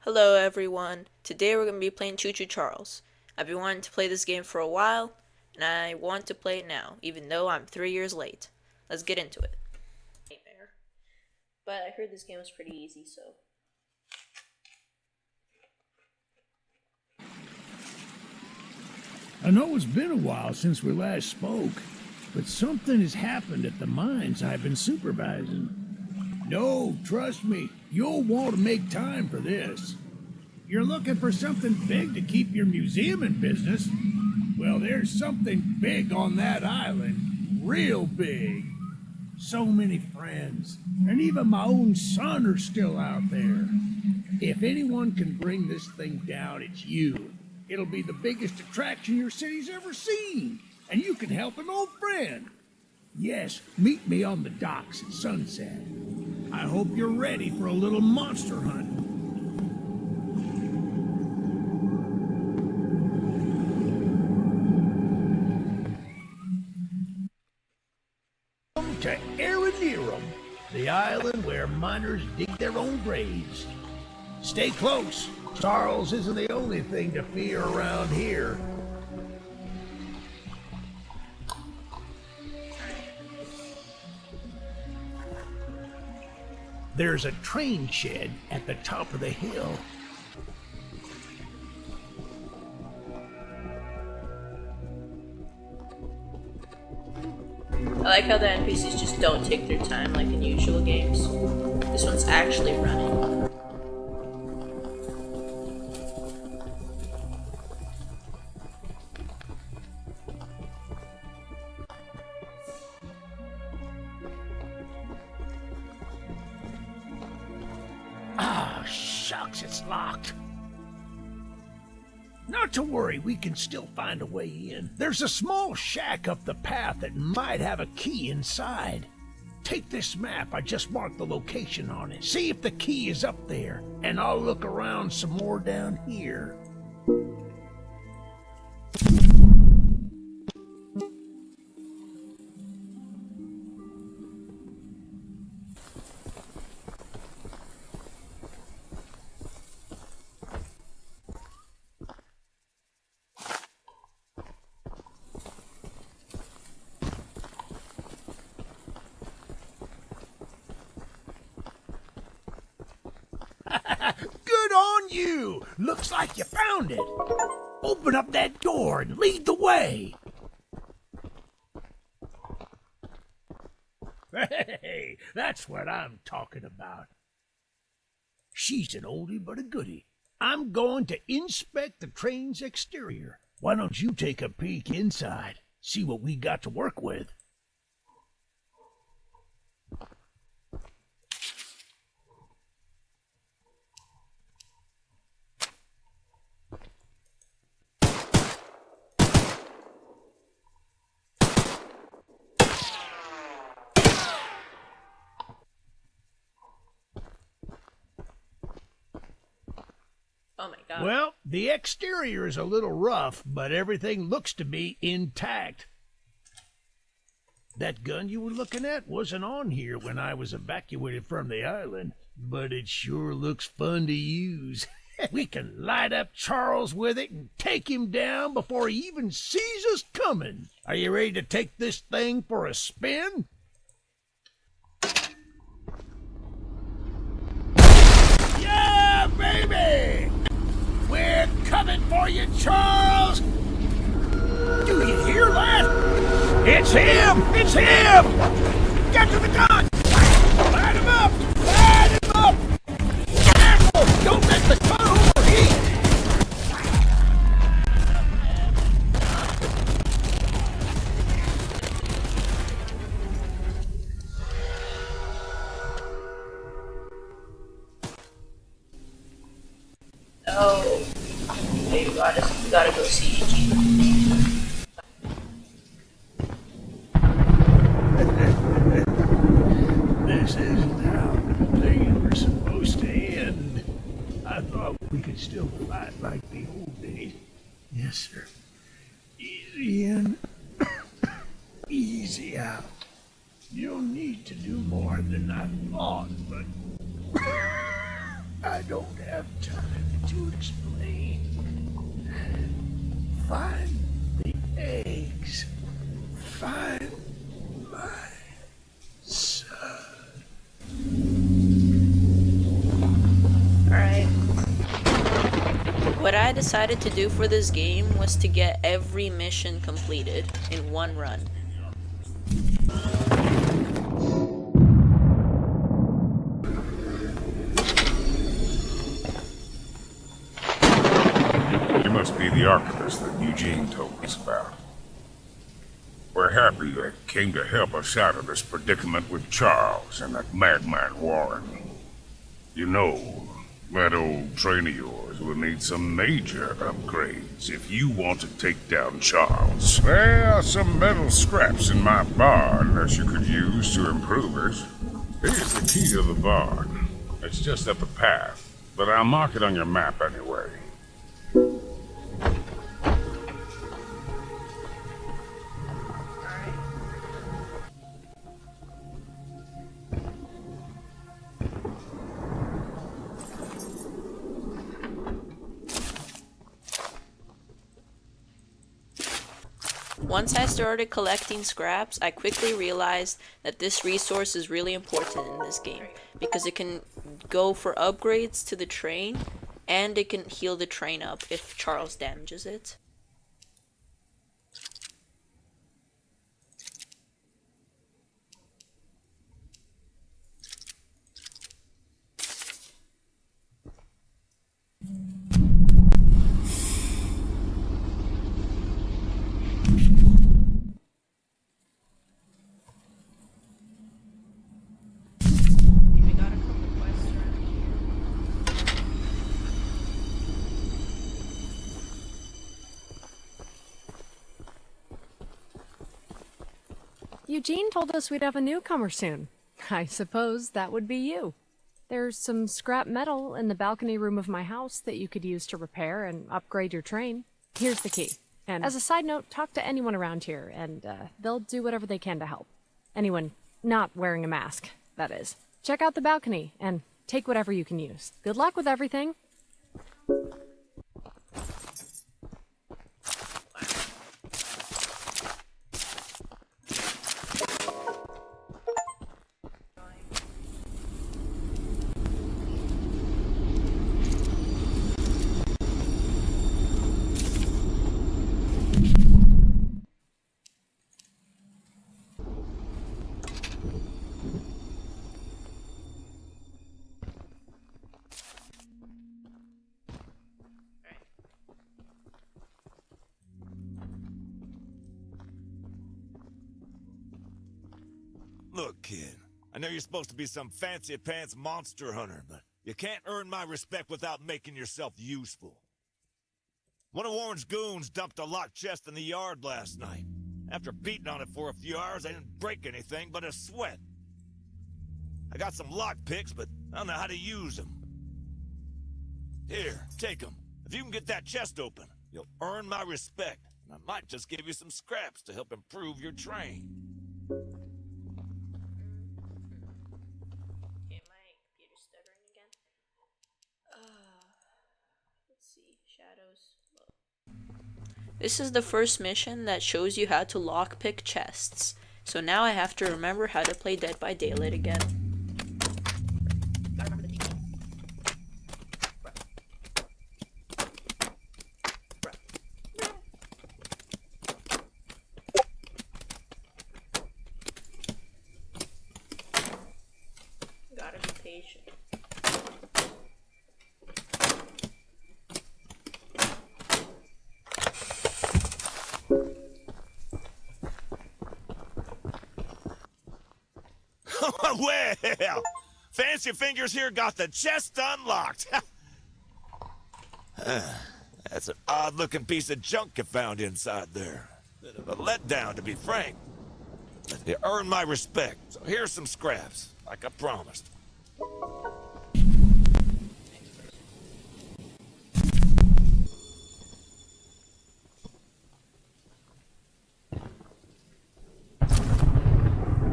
Hello everyone, today we're going to be playing Choo Choo Charles. I've been wanting to play this game for a while, and I want to play it now, even though I'm 3 years late. Let's get into it. Nightmare. But I heard this game was pretty easy, so... I know it's been a while since we last spoke, but something has happened at the mines I've been supervising. No, trust me, you'll want to make time for this. You're looking for something big to keep your museum in business? Well, there's something big on that island. Real big. So many friends, and even my own son are still out there. If anyone can bring this thing down, it's you. It'll be the biggest attraction your city's ever seen, and you can help an old friend. Yes, meet me on the docks at sunset. I hope you're ready for a little monster hunt. Welcome to Arinerum, the island where miners dig their own graves. Stay close. Charles isn't the only thing to fear around here. There's a train shed at the top of the hill. I like how the NPCs just don't take their time like in usual games. This one's actually running. Ah, shucks, it's locked. Not to worry, we can still find a way in. There's a small shack up the path that might have a key inside. Take this map, I just marked the location on it. See if the key is up there, and I'll look around some more down here. Good on you! Looks like you found it. Open up that door and lead the way. Hey, that's what I'm talking about. She's an oldie but a goodie. I'm going to inspect the train's exterior. Why don't you take a peek inside? See what we got to work with. Oh my god. Well, the exterior is a little rough, but everything looks to be intact. That gun you were looking at wasn't on here when I was evacuated from the island, but it sure looks fun to use. We can light up Charles with it and take him down before he even sees us coming. Are you ready to take this thing for a spin? Yeah, baby! We're coming for you, Charles! Do you hear that? It's him! It's him! Get to the gun! Light him up! Light him up! Careful! Don't let the gun overheat! Oh. Okay, we gotta go see Eugene. This isn't how things were supposed to end. I thought we could still fight like the old days. Yes, sir. Easy in, easy out. You'll need to do more than I thought, but I don't have time. to explain. Find the eggs. Find my son. Alright. What I decided to do for this game was to get every mission completed in one run. You must be the archivist that Eugene told us about. We're happy you came to help us out of this predicament with Charles and that madman Warren. You know, that old train of yours will need some major upgrades if you want to take down Charles. There are some metal scraps in my barn that you could use to improve it. Here's the key to the barn. It's just up a path, but I'll mark it on your map anyway. Once I started collecting scraps, I quickly realized that this resource is really important in this game because it can go for upgrades to the train and it can heal the train up if Charles damages it. Eugene told us we'd have a newcomer soon. I suppose that would be you. There's some scrap metal in the balcony room of my house that you could use to repair and upgrade your train. Here's the key. And as a side note, talk to anyone around here, and they'll do whatever they can to help. Anyone not wearing a mask, that is. Check out the balcony, and take whatever you can use. Good luck with everything. Look, kid, I know you're supposed to be some fancy-pants monster hunter, but you can't earn my respect without making yourself useful. One of Warren's goons dumped a locked chest in the yard last night. After beating on it for a few hours, I didn't break anything but a sweat. I got some lock picks, but I don't know how to use them. Here, take them. If you can get that chest open, you'll earn my respect, and I might just give you some scraps to help improve your train. Okay, my computer's stuttering again. Let's see, shadows. This is the first mission that shows you how to lockpick chests. So now I have to remember how to play Dead by Daylight again. Gotta be patient. Well, Fancy Fingers here got the chest unlocked. That's an odd-looking piece of junk you found inside there. Bit of a letdown, to be frank. But you earned my respect, so here's some scraps, like I promised.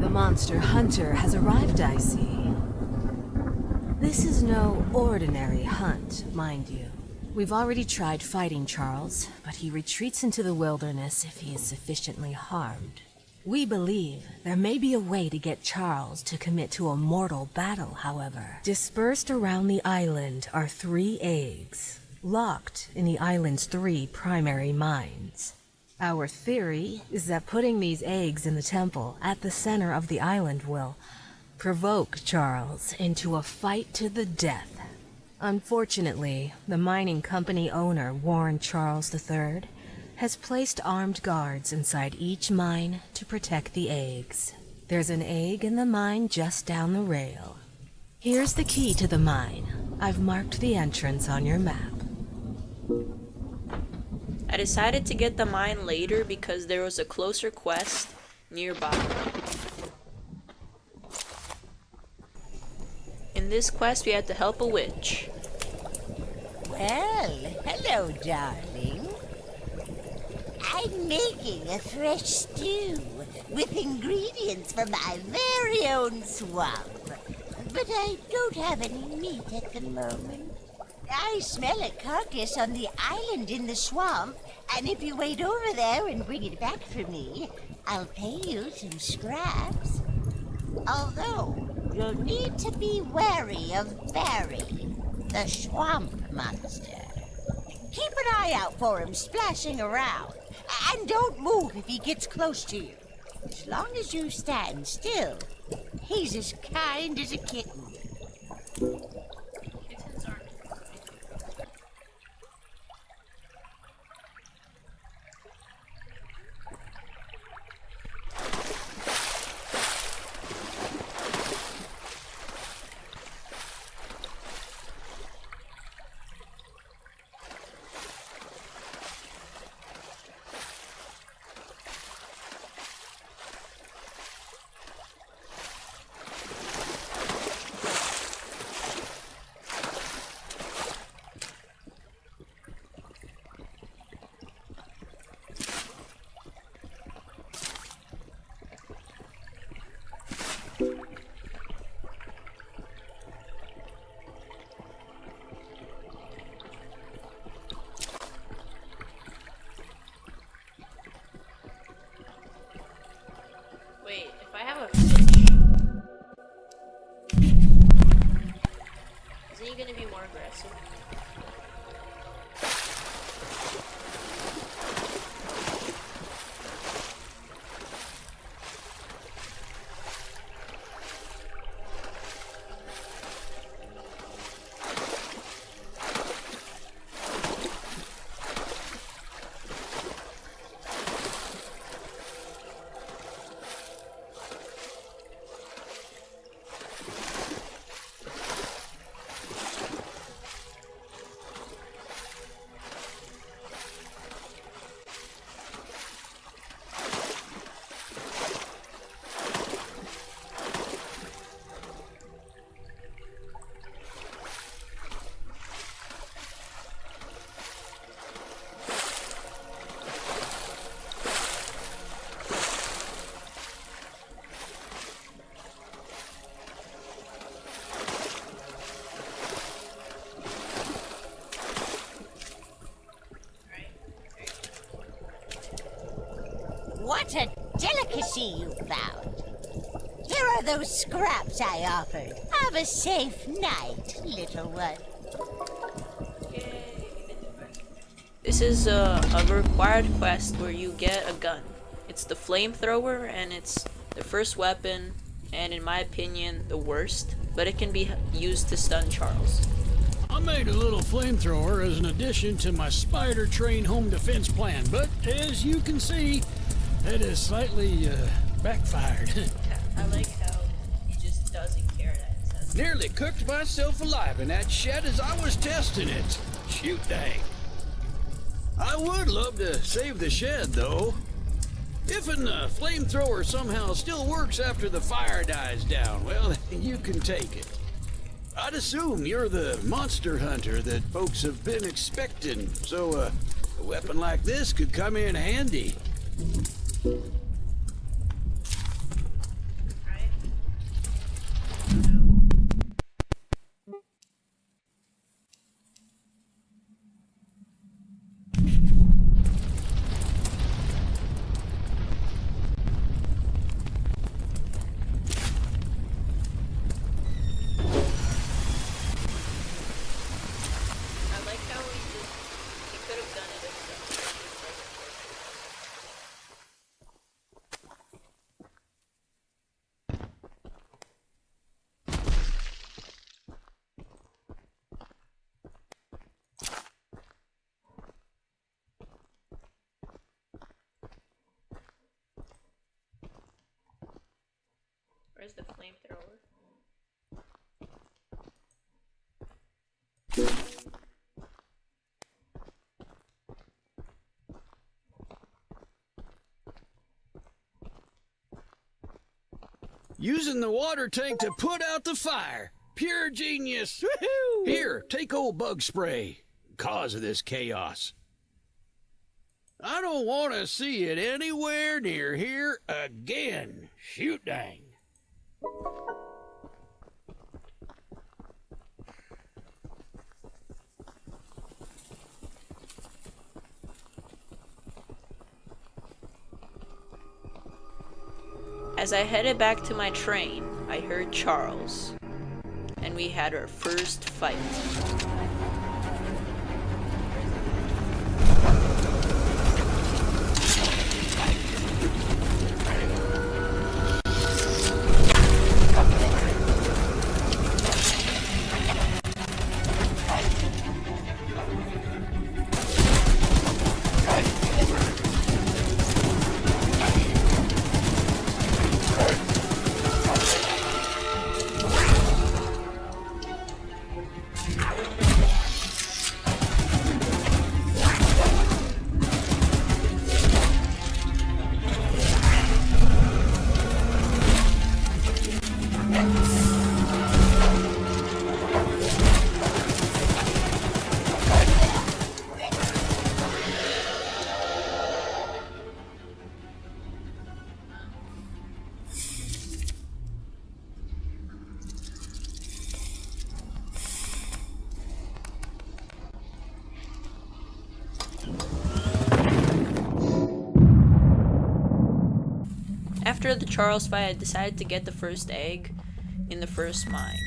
The monster hunter has arrived, I see. This is no ordinary hunt, mind you. We've already tried fighting Charles, but he retreats into the wilderness if he is sufficiently harmed. We believe there may be a way to get Charles to commit to a mortal battle, however. Dispersed around the island are 3 eggs, locked in the island's 3 primary mines. Our theory is that putting these eggs in the temple at the center of the island will provoke Charles into a fight to the death. Unfortunately, the mining company owner, Warren Charles III, has placed armed guards inside each mine to protect the eggs. There's an egg in the mine just down the rail. Here's the key to the mine. I've marked the entrance on your map. I decided to get the mine later because there was a closer quest nearby. In this quest, we had to help a witch. Well, hello, darling. I'm making a fresh stew with ingredients from my very own swamp. But I don't have any meat at the moment. I smell a carcass on the island in the swamp, and if you wait over there and bring it back for me, I'll pay you some scraps. Although, you'll need to be wary of Barry, the swamp monster. Keep an eye out for him splashing around, and don't move if he gets close to you. As long as you stand still, he's as kind as a kitten. Wait, if I have a fish, isn't he gonna be more aggressive? What a delicacy you found. Here are those scraps I offered. Have a safe night, little one. This is a required quest where you get a gun. It's the flamethrower, and it's the first weapon, and in my opinion, the worst, but it can be used to stun Charles. I made a little flamethrower as an addition to my spider train home defense plan, but as you can see, it has slightly backfired. I like how he just doesn't care that it says. Nearly cooked myself alive in that shed as I was testing it. Shoot dang. I would love to save the shed, though. If a flamethrower somehow still works after the fire dies down, well, you can take it. I'd assume you're the monster hunter that folks have been expecting, so a weapon like this could come in handy. Where's the flamethrower? Using the water tank to put out the fire. Pure genius. Woohoo! Here, take old bug spray. Cause of this chaos. I don't want to see it anywhere near here again. Shoot dang. As I headed back to my train, I heard Charles, and we had our first fight. After the Charles fight, I decided to get the first egg in the first mine.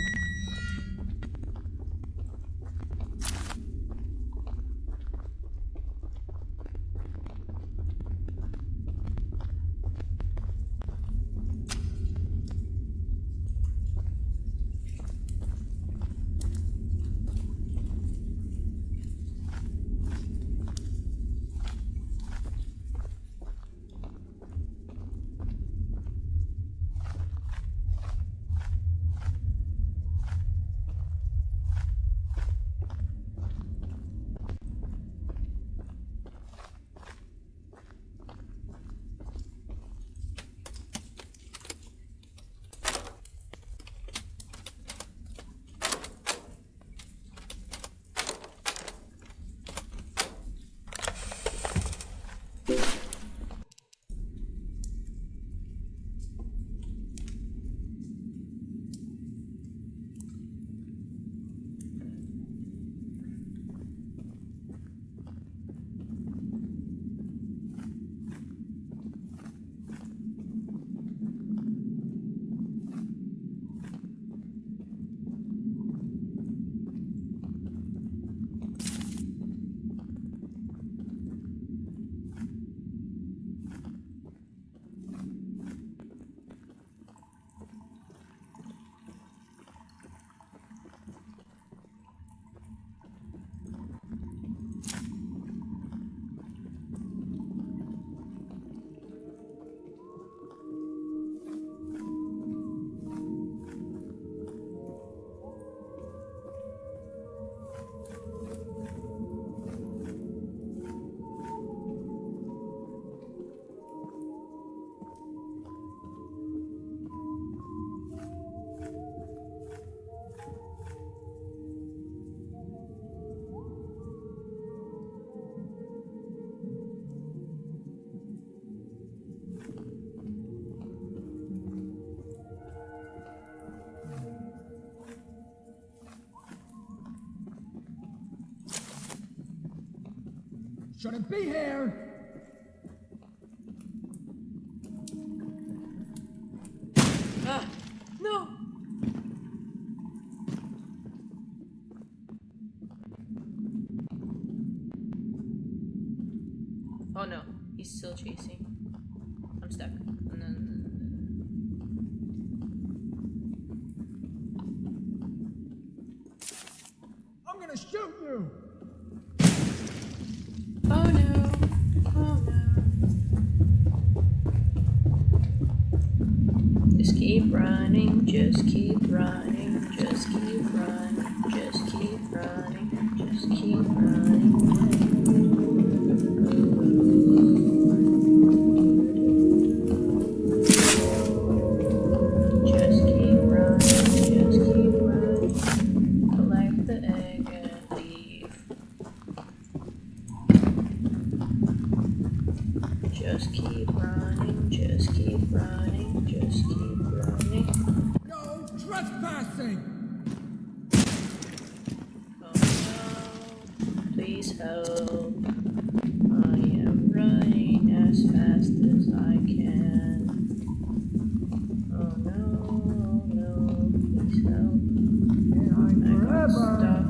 Shouldn't be here. Ah, no! Oh no, he's still chasing. I'm stuck. No. I'm gonna shoot you. Oh no. Oh no. Just keep running. Just keep running, just keep running, just keep running, just keep running. Just keep running, just keep running. Collect the egg and leave. Just keep running, just keep running, just keep running. No trespassing! Oh no, please help. I am running as fast as I can. Oh no, please help. I got stuck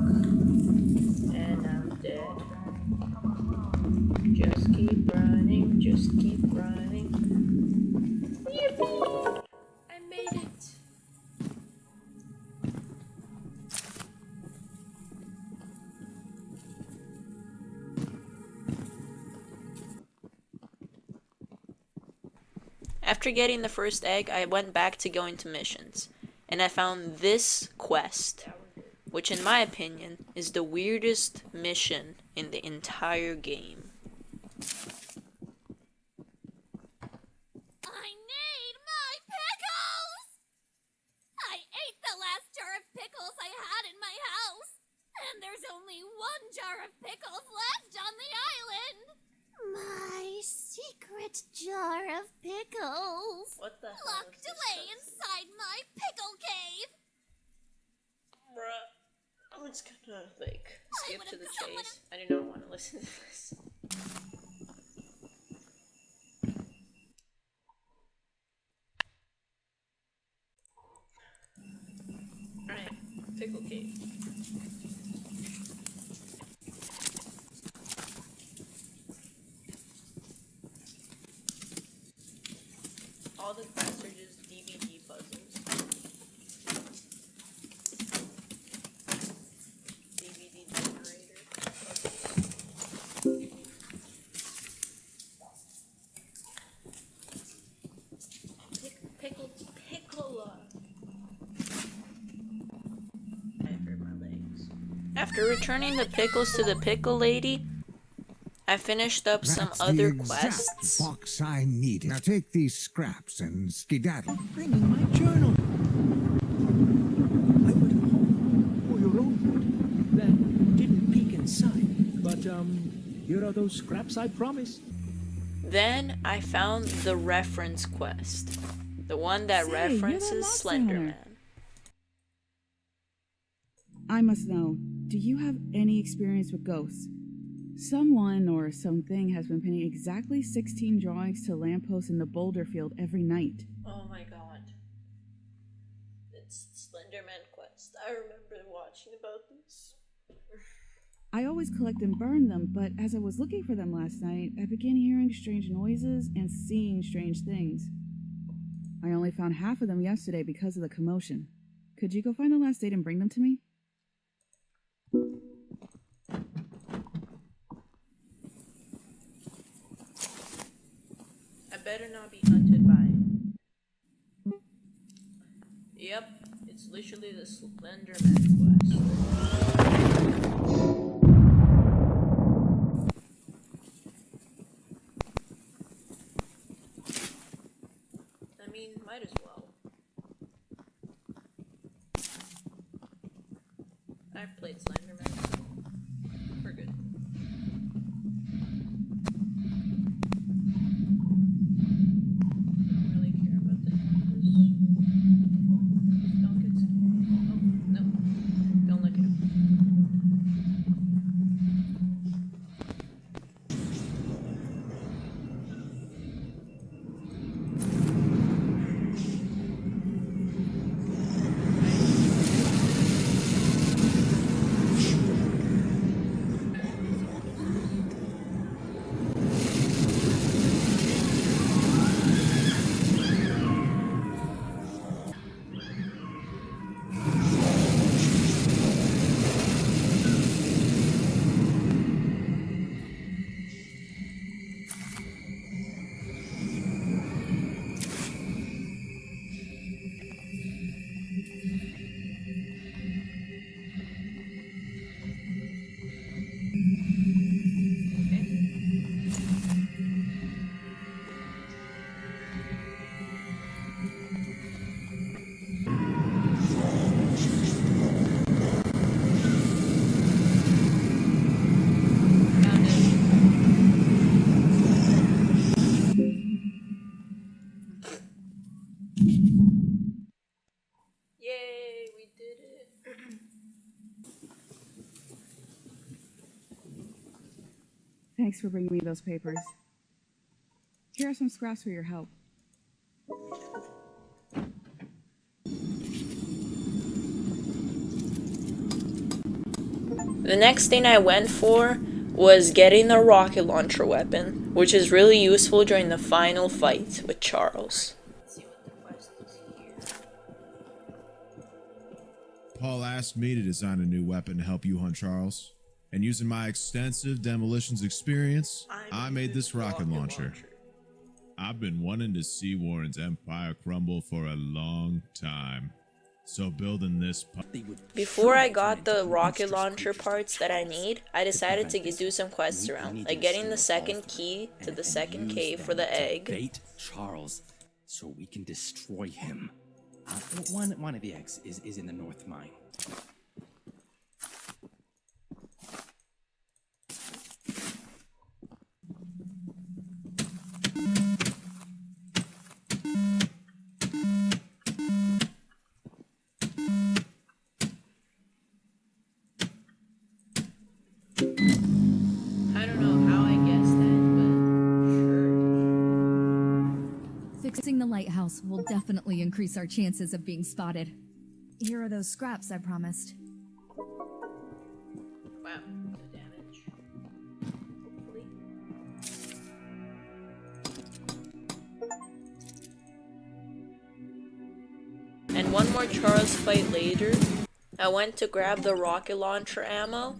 and I'm dead. Just keep running, just keep running. Yippee! I made it. After getting the first egg, I went back to going to missions, and I found this quest, which in my opinion is the weirdest mission in the entire game. I need my pickles! I ate the last jar of pickles I had in my house, and there's only one jar of pickles left on the island. My secret jar of pickles. What the hell Locked is this away stuff? inside my pickle cave. Bruh, I'm just gonna, skip to the someone- chase. I do not want to listen to this. Alright, pickle cave. All the quests are just DVD puzzles. DVD generator. Pickle. I hurt my legs. After returning the pickles to the pickle lady, I finished up some That's other the exact quests. box I needed. Now take these scraps and skedaddle. Bringing my journal. I would have hoped for your own good that didn't peek inside. But, here are those scraps I promised. Then I found the reference quest. The one that Say, you're that references monster Slender hunter. Man. I must know, do you have any experience with ghosts? Someone or something has been pinning exactly 16 drawings to lampposts in the boulder field every night. Oh my god. It's Slender Man quest. I remember watching about this. I always collect and burn them, but as I was looking for them last night, I began hearing strange noises and seeing strange things. I only found half of them yesterday because of the commotion. Could you go find the last date and bring them to me? I better not be hunted by it. Yep, it's literally the Slender Man quest. I mean, might as well. I've played Slender Man, so we're good. I don't really care about the numbers. Just don't get scared. Oh, no. Don't look at him. Thanks for bringing me those papers. Here are some scraps for your help. The next thing I went for was getting the rocket launcher weapon, which is really useful during the final fight with Charles. Paul asked me to design a new weapon to help you hunt Charles, and using my extensive demolitions experience, I made this rocket launcher. I've been wanting to see Warren's empire crumble for a long time, so building this... Before I got the rocket launcher parts that I need, I decided to do some quests around, like getting the second key to the second cave for the egg. Bait Charles, so we can destroy him. One of the eggs is in the north mine. I don't know how I guessed that, but sure. Fixing the lighthouse will definitely increase our chances of being spotted. Here are those scraps I promised. Wow, no damage. Hopefully. And one more Charles fight later, I went to grab the rocket launcher ammo.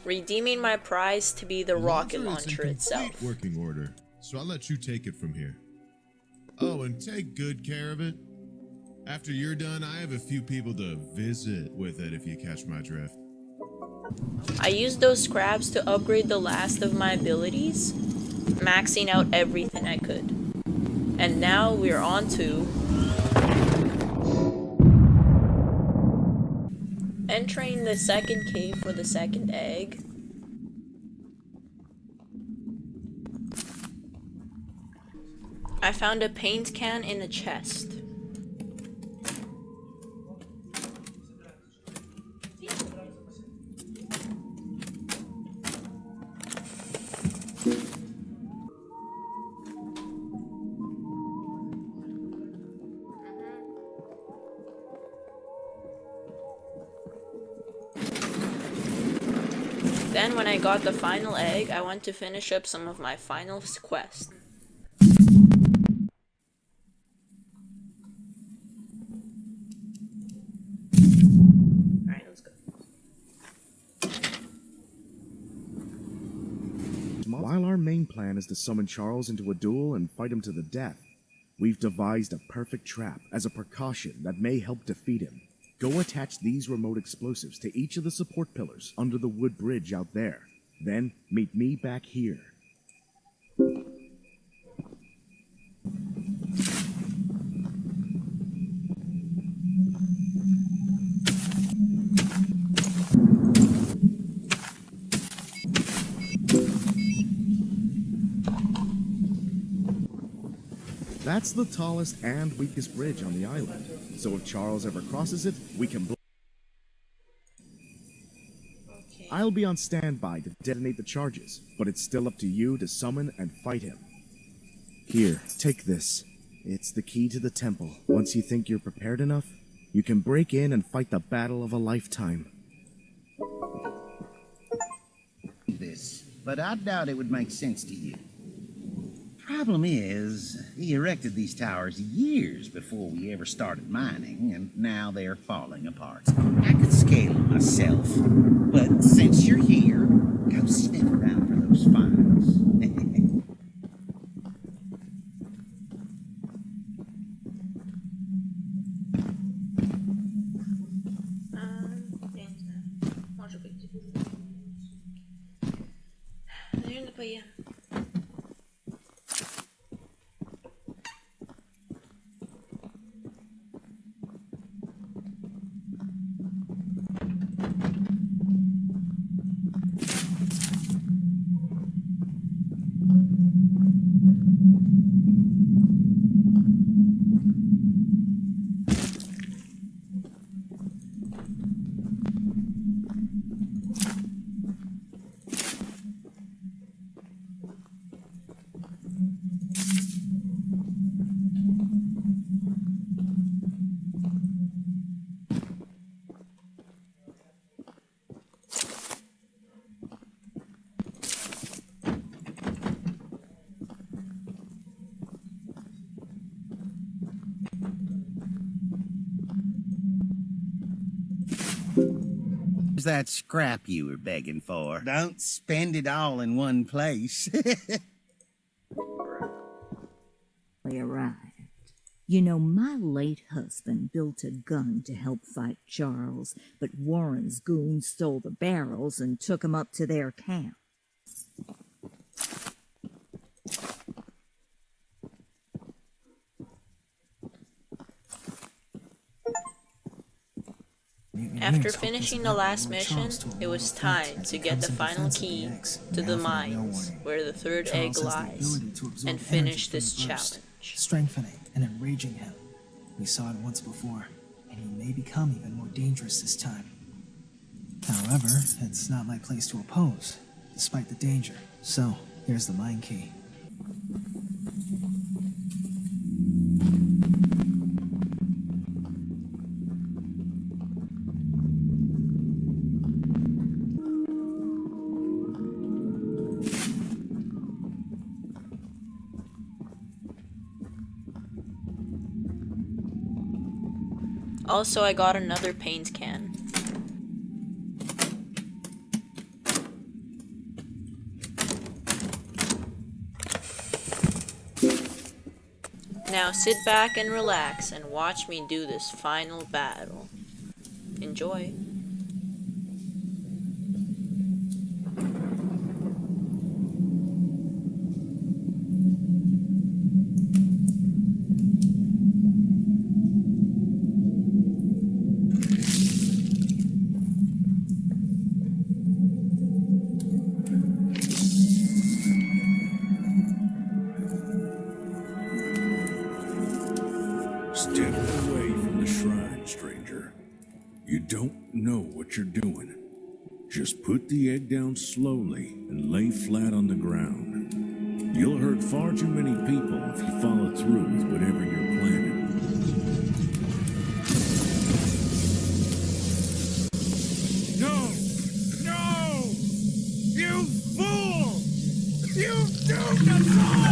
Redeeming my prize to be the rocket launcher itself. Working order, so I'll let you take it from here. Oh, and take good care of it. After you're done, I have a few people to visit with it if you catch my drift. I used those scraps to upgrade the last of my abilities, maxing out everything I could. And now we're on to entering the second cave for the second egg. I found a paint can in the chest. Then when I got the final egg, I went to finish up some of my final quests. Alright, let's go. While our main plan is to summon Charles into a duel and fight him to the death, we've devised a perfect trap as a precaution that may help defeat him. Go attach these remote explosives to each of the support pillars under the wood bridge out there. Then meet me back here. That's the tallest and weakest bridge on the island, so if Charles ever crosses it, we can blow. Okay. I'll be on standby to detonate the charges, but it's still up to you to summon and fight him. Here, take this. It's the key to the temple. Once you think you're prepared enough, you can break in and fight the battle of a lifetime. This, but I doubt it would make sense to you. Problem is, he erected these towers years before we ever started mining, and now they're falling apart. I could scale them myself, but since you're here, go sniff around for those finds. that scrap you were begging for? Don't spend it all in one place. We arrived. You know, my late husband built a gun to help fight Charles, but Warren's goons stole the barrels and took 'em up to their camp. After finishing the last mission, it was time to get the final key to the mines where the third egg lies and finish this challenge. Strengthening and enraging him. We saw it once before, and he may become even more dangerous this time. However, it's not my place to oppose, despite the danger. So, here's the mine key. Also, I got another paint can. Now sit back and relax and watch me do this final battle. Enjoy. Step away from the shrine, stranger. You don't know what you're doing. Just put the egg down slowly and lay flat on the ground. You'll hurt far too many people if you follow through with whatever you're planning. No! No! You fool! You've doomed us all!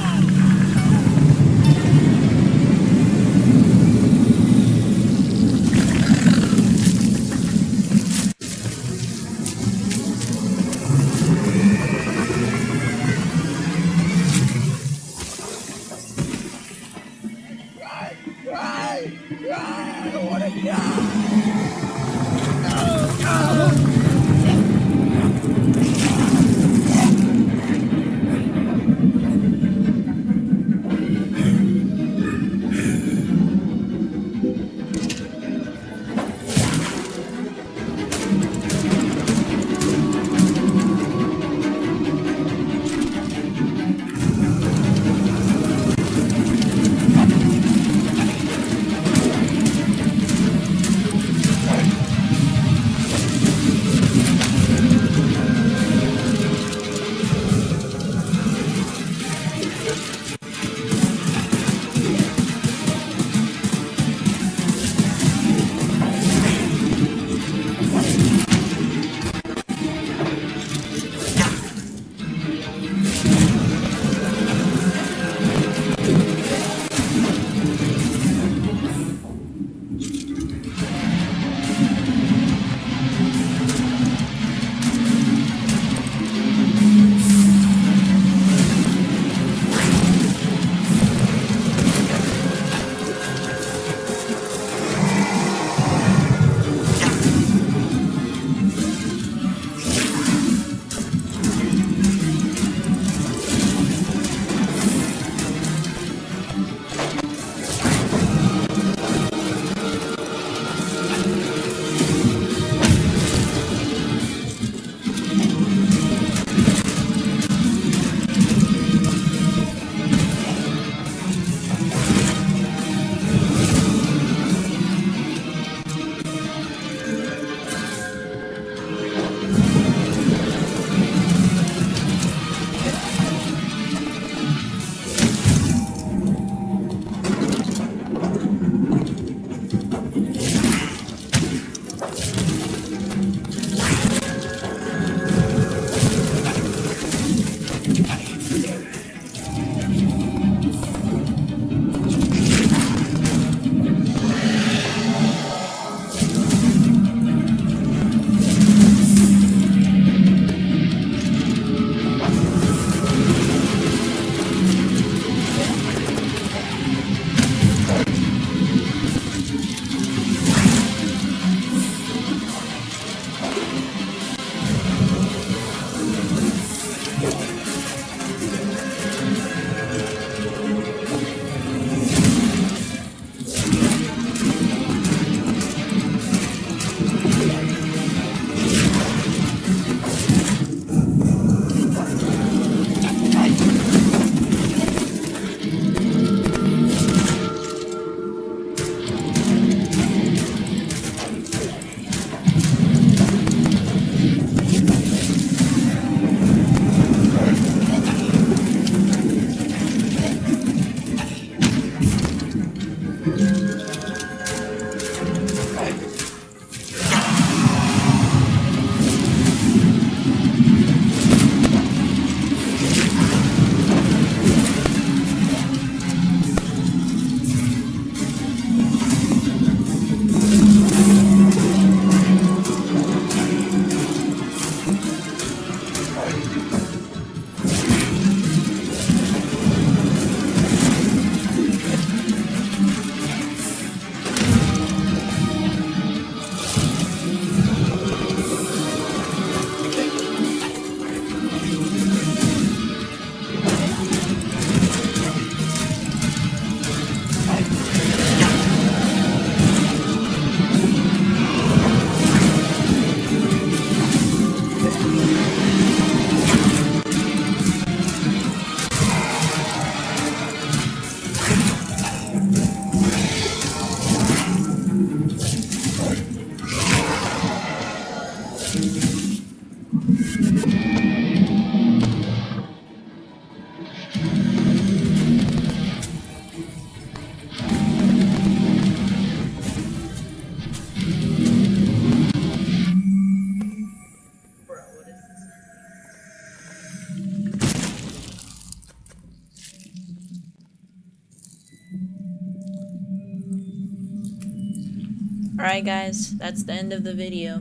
Alright guys, that's the end of the video.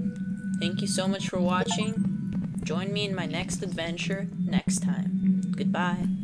Thank you so much for watching. Join me in my next adventure next time. Goodbye.